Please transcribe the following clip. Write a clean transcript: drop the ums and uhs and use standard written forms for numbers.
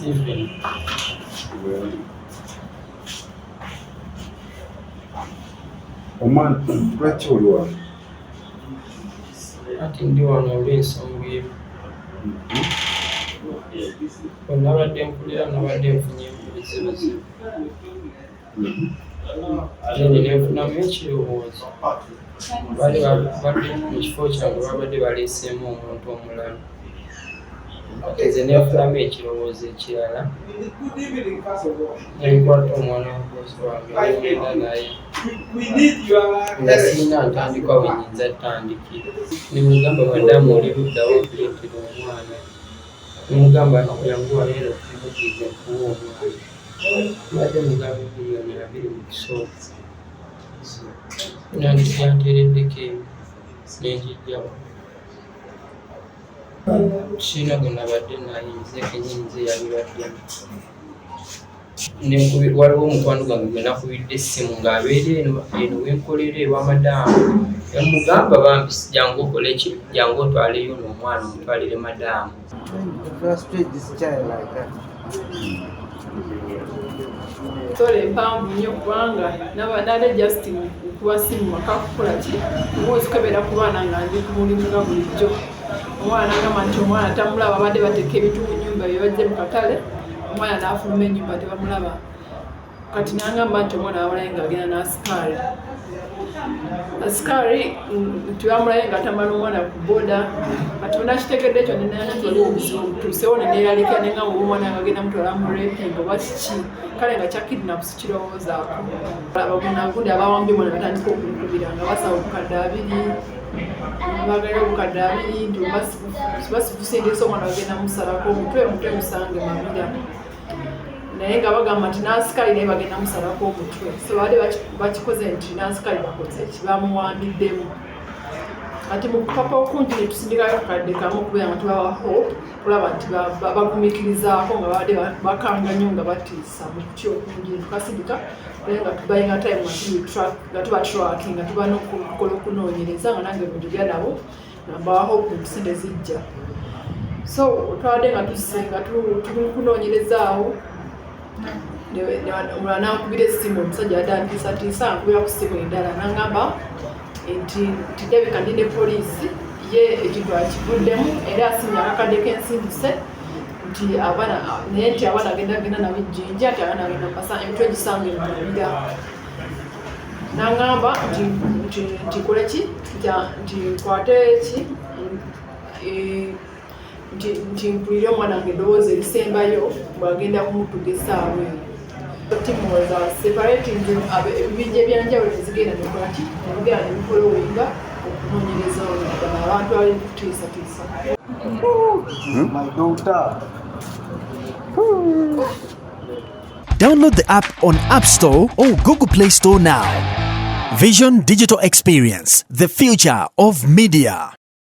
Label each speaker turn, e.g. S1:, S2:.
S1: Steven.
S2: Omwana lwaki oli wano?
S1: Ati ndi wano olw'ensonga emu. Bwe nabadde mpulira nabadde nfunye ebizibuzibu. Ne nfunamu ekirowoozo. Bali badde mu kifo kyange babadde baleeseemu omuntu omulala. Nze ne nfunamu ekirowoozo ekirala. Ne nkwata omwana wa boosi wange ngenda naye. Nga sirina ntandika we nnyinza ttandikira. Ne mugamba madamu oli luddawo okuleetera omwana. Ne mugamba yanguwa leero tumugize kuwa omwana. Mbadde mugamba miliyoni 2 mu kisooka. Yanteereddeko eyo ne ngijjawo. Sirina gwe nabadde nayinze kennyini nze yabibaddemu. Waliwo omukwano gwange gwe nakubidde essimu ng'abeera eno wenkolera ewa madamu. Yamugamba bambi jangu okole ki, jangu otwaleyo n'omwana omutwalire madamu.
S3: Sole empanvu nnyo kubanga nabadde just kuba simu maka kukola ki omwezi kabeera ku baana nga ndi ku mulimu nga bulijjo. Omwana agamba nti omwana tamulaba, badde bateeka ebintu mu nnyumba bye bajje mu katale, omwana n'afuluma ennyumba tebamulaba. Kati n'agamba nti omwana bamulaye ng'agenda n'asikaali. Asikaali tebamulaye nga tamala omwana ku booda. Kati bwe nakitegedde ekyo ne nanya nti waliwo obuzibu butuusewo ne neeraliikira ne ngamba omwana nga agenda mutwala mu raping oba kiki. Kale nga kya kidnaps kirowoozaako. Abagundi abawambye omwana batandika okumukubira nga basaba obukadde 2. Baagala obukadde 2 nti basikusindisa omwana bagenda musalako omutwe musange Mabira. Naye nga bagamba nti n'asikaali naye bagenda musalako omutwe. So baali bakikoze nti n'asikaali bakoze ki, bamuwambiddemu. Kati mu kupapa okungi ne tusindikayo akadde kamu okubeera nga tubawa hope kulaba nti bagumikirizaako nga babadde bakanga nnyo nga batiisa mu kutya okungi ne tukasindika naye nga tubayinga time nga tuba tracking nga tuba n'okukola okunoonyereza nga nange bwendibya nabo nga mbawa hope mu tusinde zijja. So twabadde nga tusenga tuli kunoonyerezaawo. Omulala n'ankubira essimu, omusajja yaddaantiisatiisa ankubira ku ssimu endala n'aŋŋamba nti ndabika ndi ne poliisi ye ekintu akivuddemu era asimye akakadde k'ensindise nti naye nti abaana agenda nabo ejjinja nti abaana agenda mbasa emitwe gisange mu Mabira. N'aŋŋamba nti kole ki nti nkwate ki nti mpulire omwana wange eddoboozi erisembayo bw'agenda kumutugesa abweru. Timu was separating ebibinja ebyanjawulo nezigenda nekola ki nebigenda nebikolowinga okunoonyereza abantu abali kutiisatiisa.
S4: Download the app on App Store or Google Play Store now. Vision Digital Experience, the future of media.